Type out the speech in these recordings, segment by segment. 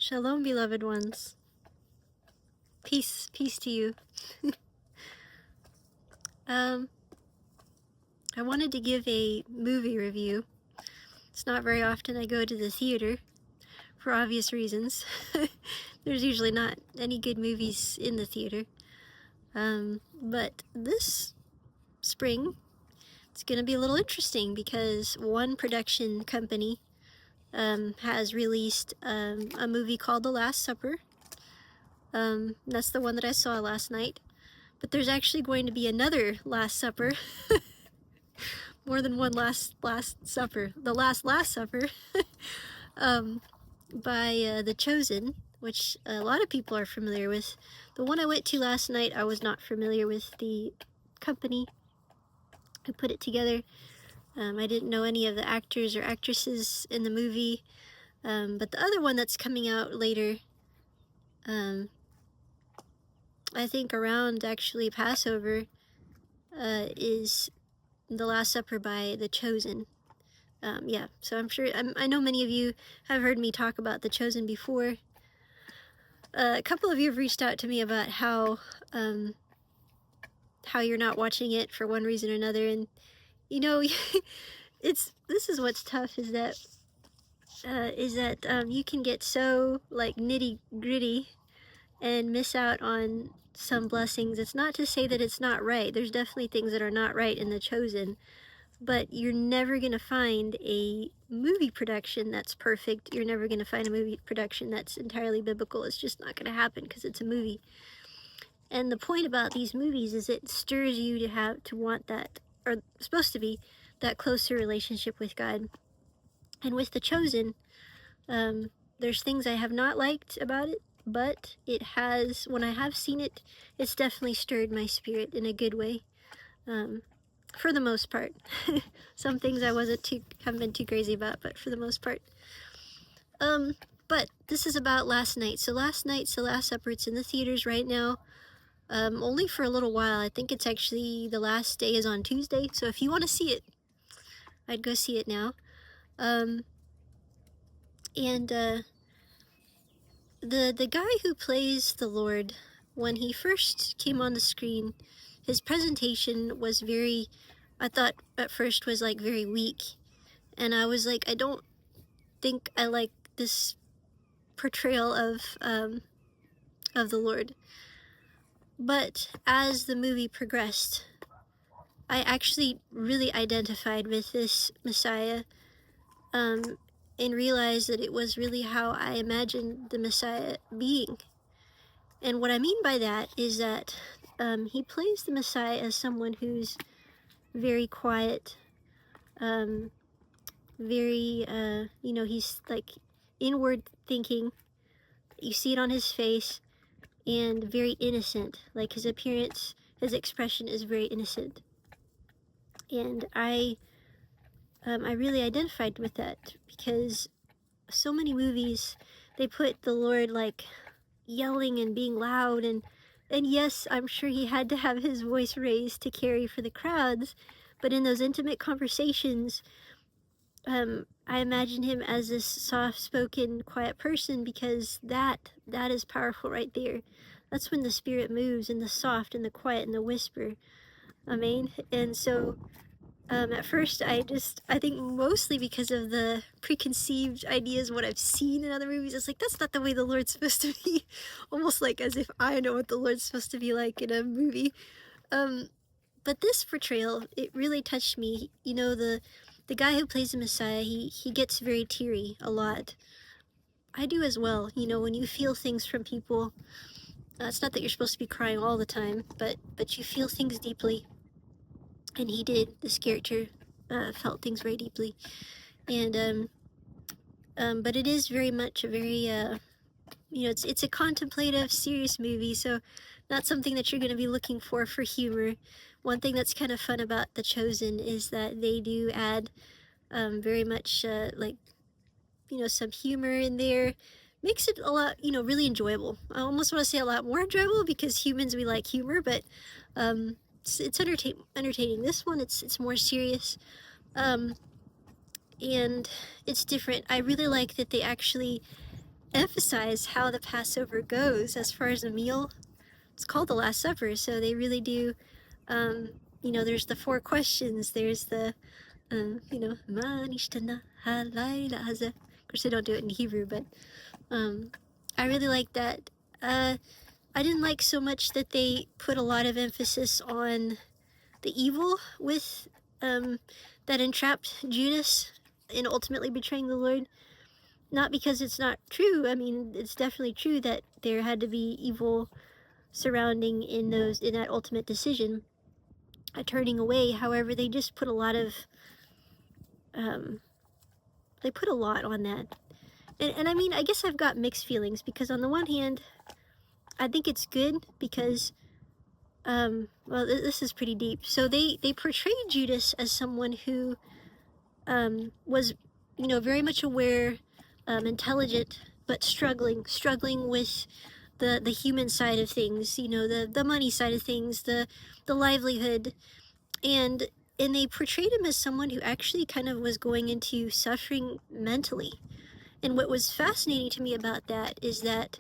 Shalom, beloved ones. Peace to you. I wanted to give a movie review. It's not very often I go to the theater, for obvious reasons. There's usually not any good movies in the theater. But this spring, it's going to be a little interesting because one production company has released a movie called The Last Supper. That's the one that I saw last night. But there's actually going to be another Last Supper. More than one Last Supper. The Last Supper. By The Chosen, which a lot of people are familiar with. The one I went to last night, I was not familiar with the company who put it together. I didn't know any of the actors or actresses in the movie. But the other one that's coming out later, I think around actually Passover, is The Last Supper by The Chosen. Yeah, so I'm sure, I know many of you have heard me talk about The Chosen before. A couple of you have reached out to me about how you're not watching it for one reason or another, and you know, this is what's tough, is that you can get so like nitty gritty and miss out on some blessings. It's not to say that it's not right. There's definitely things that are not right in The Chosen, but you're never going to find a movie production that's perfect. You're never going to find a movie production that's entirely biblical. It's just not going to happen because it's a movie. And the point about these movies is it stirs you to want that, or supposed to be, that closer relationship with God. And with The Chosen, there's things I have not liked about it, but it has, when I have seen it, it's definitely stirred my spirit in a good way. For the most part. Some things I haven't been too crazy about, but for the most part. But this is about last night. So last night's The Last Supper. It's in the theaters right now. Only for a little while. I think it's actually, the last day is on Tuesday. So if you want to see it, I'd go see it now. The guy who plays the Lord, when he first came on the screen, his presentation was very, I thought at first was like very weak. And I was like, I don't think I like this portrayal of the Lord. But as the movie progressed, I actually really identified with this Messiah, and realized that it was really how I imagined the Messiah being. And what I mean by that is that he plays the Messiah as someone who's very quiet, very, he's like inward thinking. You see it on his face, and very innocent. Like his appearance, his expression is very innocent. And I really identified with that, because so many movies, they put the Lord like yelling and being loud, and yes, I'm sure he had to have his voice raised to carry for the crowds, but in those intimate conversations, I imagine him as this soft-spoken, quiet person, because that is powerful right there. That's when the Spirit moves, in the soft and the quiet and the whisper. Amen. And so, at first, I think mostly because of the preconceived ideas, what I've seen in other movies, it's like, that's not the way the Lord's supposed to be. Almost like as if I know what the Lord's supposed to be like in a movie. But this portrayal, it really touched me. You know, the guy who plays the Messiah, he gets very teary a lot. I do as well. You know, when you feel things from people, it's not that you're supposed to be crying all the time, but you feel things deeply. And he did. This character felt things very deeply. And but it is very much a very it's a contemplative, serious movie, so not something that you're going to be looking for humor. One thing that's kind of fun about The Chosen is that they do add very much some humor in there. Makes it a lot, really enjoyable. I almost want to say a lot more enjoyable, because humans, we like humor, but it's entertaining. This one, it's more serious, and it's different. I really like that they actually emphasize how the Passover goes as far as a meal. It's called the Last Supper, so they really do. There's the 4 questions. There's the, Ma nishtana halayla haza. Of course, they don't do it in Hebrew, but I really like that. I didn't like so much that they put a lot of emphasis on the evil with that entrapped Judas in ultimately betraying the Lord. Not because it's not true. I mean, it's definitely true that there had to be evil surrounding in that ultimate decision, turning away. However, they just put a lot of they put a lot on that. And I mean, I guess I've got mixed feelings, because on the one hand, I think it's good because well, this is pretty deep. So they portrayed Judas as someone who was, very much aware, intelligent, but struggling with the human side of things, the money side of things, the livelihood, and they portrayed him as someone who actually kind of was going into suffering mentally. And what was fascinating to me about that is that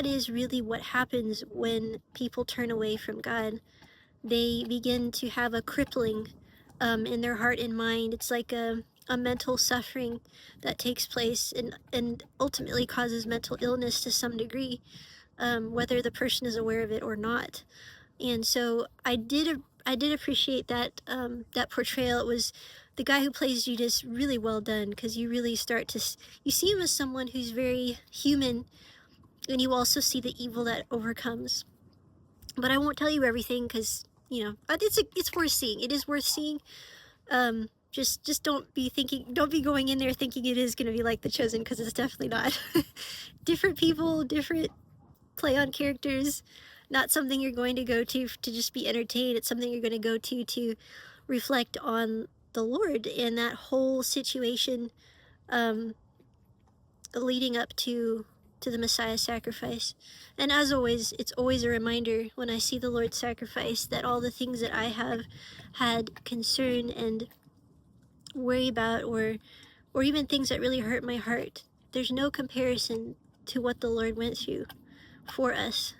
is really what happens when people turn away from God. They begin to have a crippling in their heart and mind. It's like a mental suffering that takes place, and ultimately causes mental illness to some degree, whether the person is aware of it or not. And so I did appreciate that that portrayal. It was the guy who plays Judas, really well done, because you really start to you see him as someone who's very human, and you also see the evil that overcomes. But I won't tell you everything, because it's worth seeing. It is worth seeing. Just don't be going in there thinking it is going to be like The Chosen, because it's definitely not. Different people, different play on characters. Not something you're going to go to just be entertained. It's something you're going to go to reflect on the Lord and that whole situation leading up to the Messiah sacrifice. And as always, it's always a reminder when I see the Lord's sacrifice that all the things that I have had concern and worry about, or even things that really hurt my heart, there's no comparison to what the Lord went through for us.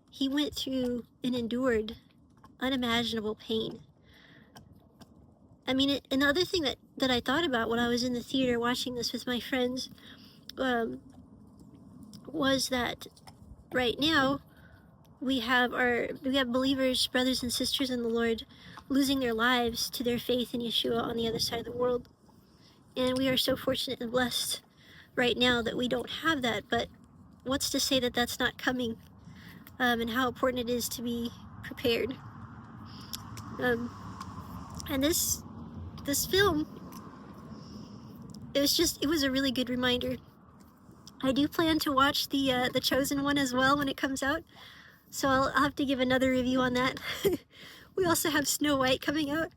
He went through and endured unimaginable pain. I mean, another thing that I thought about when I was in the theater watching this with my friends was that right now we have believers, brothers and sisters in the Lord, losing their lives to their faith in Yeshua on the other side of the world. And we are so fortunate and blessed right now that we don't have that. But what's to say that that's not coming? And how important it is to be prepared. And this film, it was a really good reminder. I do plan to watch the Chosen one as well when it comes out, so I'll have to give another review on that. We also have Snow White coming out.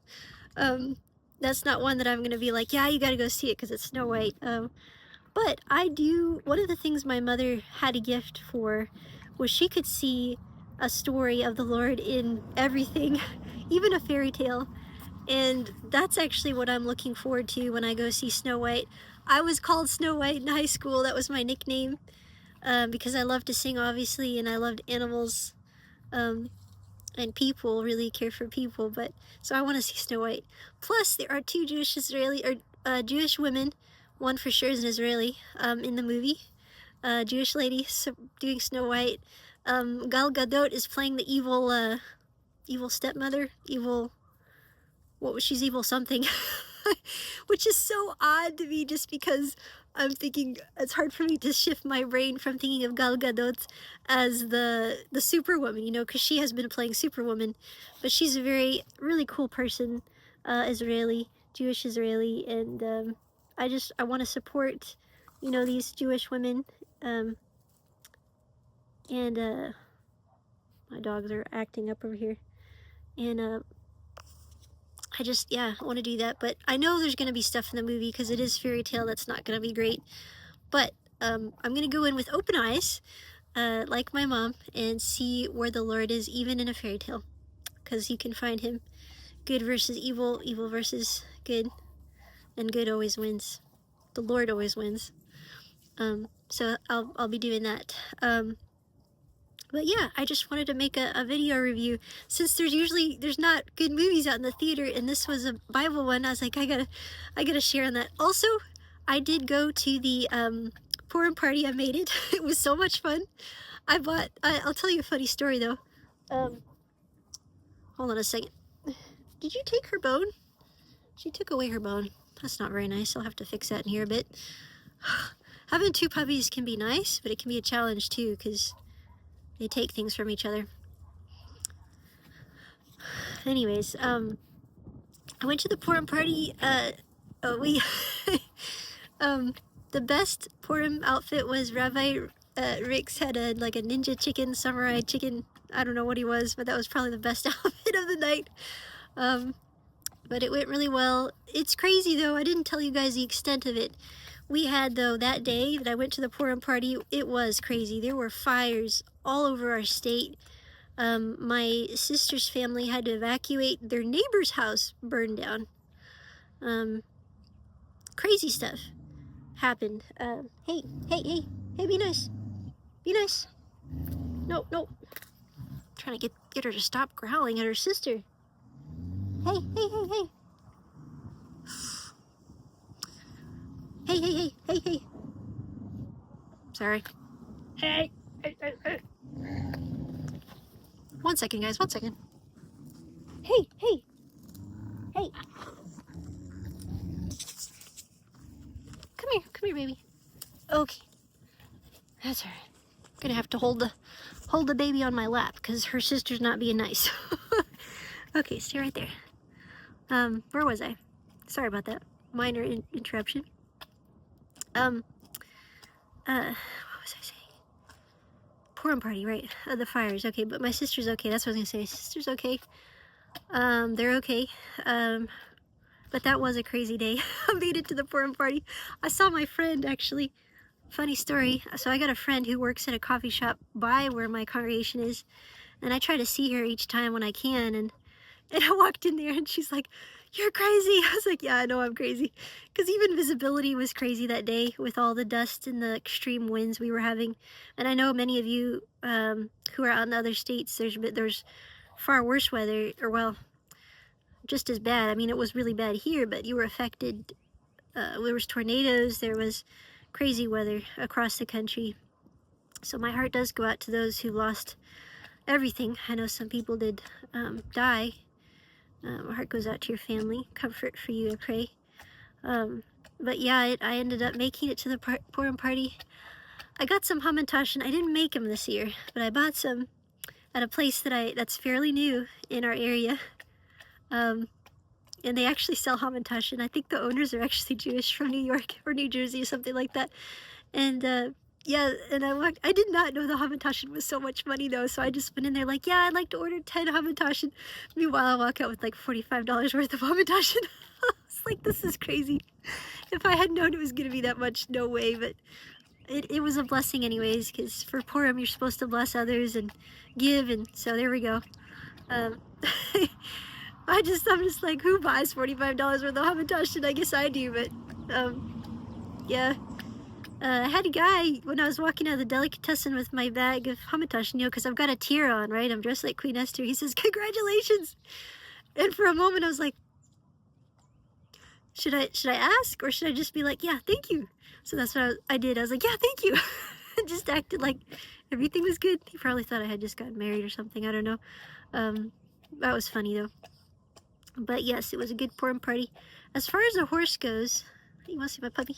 That's not one that I'm gonna be like, yeah, you gotta go see it because it's Snow White. But one of the things my mother had a gift for was she could see a story of the Lord in everything, even a fairy tale. And that's actually what I'm looking forward to when I go see Snow White. I was called Snow White in high school. That was my nickname, because I loved to sing, obviously, and I loved animals, and people, really care for people. But so I want to see Snow White. Plus, there are 2 Jewish women. One for sure is an Israeli in the movie. Jewish lady doing Snow White. Gal Gadot is playing the evil stepmother. She's evil something. Which is so odd to me, just because I'm thinking it's hard for me to shift my brain from thinking of Gal Gadot as the Superwoman, because she has been playing Superwoman. But she's a really cool person, Jewish Israeli, and I want to support, these Jewish women. And my dogs are acting up over here. And I want to do that. But I know there's going to be stuff in the movie, because it is fairy tale, that's not going to be great. But I'm going to go in with open eyes, like my mom, and see where the Lord is, even in a fairy tale. Because you can find him. Good versus evil, evil versus good, and good always wins. The Lord always wins. So I'll be doing that. But yeah, I just wanted to make a video review since there's not good movies out in the theater, and this was a Bible one. I was like, I gotta share on that. Also, I did go to the Purim party. I made it. It was so much fun. I'll tell you a funny story though. Hold on a second. Did you take her bone? She took away her bone. That's not very nice. I'll have to fix that in here a bit. Having two puppies can be nice, but it can be a challenge too, because they take things from each other. Anyways, I went to the Purim party. The best Purim outfit was Rabbi Rick's had like a ninja chicken, samurai chicken. I don't know what he was, but that was probably the best outfit of the night. But it went really well. It's crazy though, I didn't tell you guys the extent of it. We had though, that day that I went to the Purim party, it was crazy. There were fires all over our state. My sister's family had to evacuate. Their neighbor's house burned down. Crazy stuff happened. Hey, be nice. Be nice. No. I'm trying to get her to stop growling at her sister. Hey. Hey. Sorry. Hey. 1 second, guys. 1 second. Hey. Come here, baby. Okay. That's all right. I'm gonna have to hold the baby on my lap because her sister's not being nice. Okay, stay right there. Where was I? Sorry about that. Minor interruption. What was I saying? Purim party, right? The fires, okay, but my sister's okay. That's what I was gonna say. Sister's okay. They're okay. But that was a crazy day. I made it to the Purim party. I saw my friend, actually. Funny story. So I got a friend who works at a coffee shop by where my congregation is, and I try to see her each time when I can, and I walked in there and she's like, "You're crazy." I was like, "Yeah, I know I'm crazy." Because even visibility was crazy that day with all the dust and the extreme winds we were having. And I know many of you who are out in other states, there's far worse weather, or well, just as bad. I mean, it was really bad here, but you were affected. There was tornadoes, there was crazy weather across the country. So my heart does go out to those who lost everything. I know some people did die. My heart goes out to your family. Comfort for you, I pray. But yeah, I ended up making it to the Purim party. I got some hamantash, and I didn't make them this year, but I bought some at a place that's fairly new in our area. And they actually sell hamantash, and I think the owners are actually Jewish from New York or New Jersey or something like that. And yeah, and I did not know the hamantash was so much money though, so I just went in there like, yeah, I'd like to order 10 hamantash. Meanwhile, I walk out with like $45 worth of hamantash. It's like, this is crazy. If I had known it was gonna be that much, no way, but it was a blessing anyways, because for Purim, you're supposed to bless others and give, and so there we go. I'm just like, who buys $45 worth of hamantash? And I guess I do, but yeah. I had a guy, when I was walking out of the delicatessen with my bag of hamantash, because I've got a tiara on, right? I'm dressed like Queen Esther. He says, "Congratulations!" And for a moment, I was like, should I ask, or should I just be like, "Yeah, thank you"? So that's what I did. I was like, "Yeah, thank you." Just acted like everything was good. He probably thought I had just gotten married or something. I don't know. That was funny though. But yes, it was a good Purim party. As far as the horse goes, you want to see my puppy?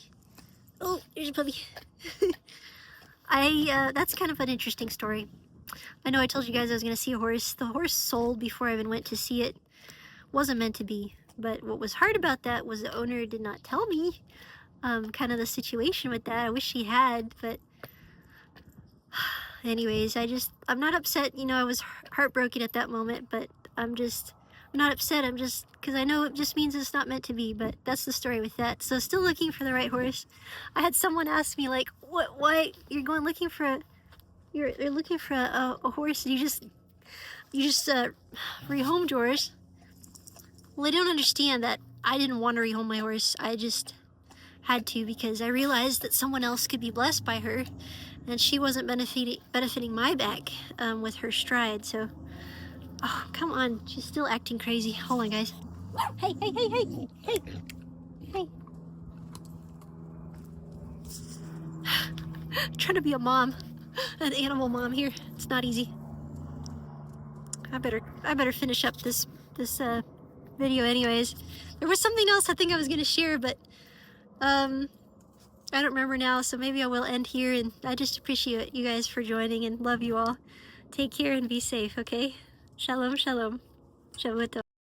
Oh, here's your puppy. That's kind of an interesting story. I know I told you guys I was going to see a horse. The horse sold before I even went to see it. Wasn't meant to be. But what was hard about that was the owner did not tell me kind of the situation with that. I wish he had, but anyways, I'm not upset. I was heartbroken at that moment, but I'm not upset. I'm just, because I know it just means it's not meant to be, but that's the story with that. So still looking for the right horse. I had someone ask me like, why you're going looking for you're looking for a horse, and you just rehomed yours. Well, I don't understand that. I didn't want to rehome my horse. I just had to, because I realized that someone else could be blessed by her, and she wasn't benefiting my back with her stride. So, oh, come on, she's still acting crazy. Hold on, guys. Hey, hey, hey, hey, hey, hey. I'm trying to be a mom, an animal mom here. It's not easy. I better finish up this video anyways. There was something else I think I was gonna share, but I don't remember now, so maybe I will end here, and I just appreciate you guys for joining and love you all. Take care and be safe, okay? Shalom, shalom. Shavua tov.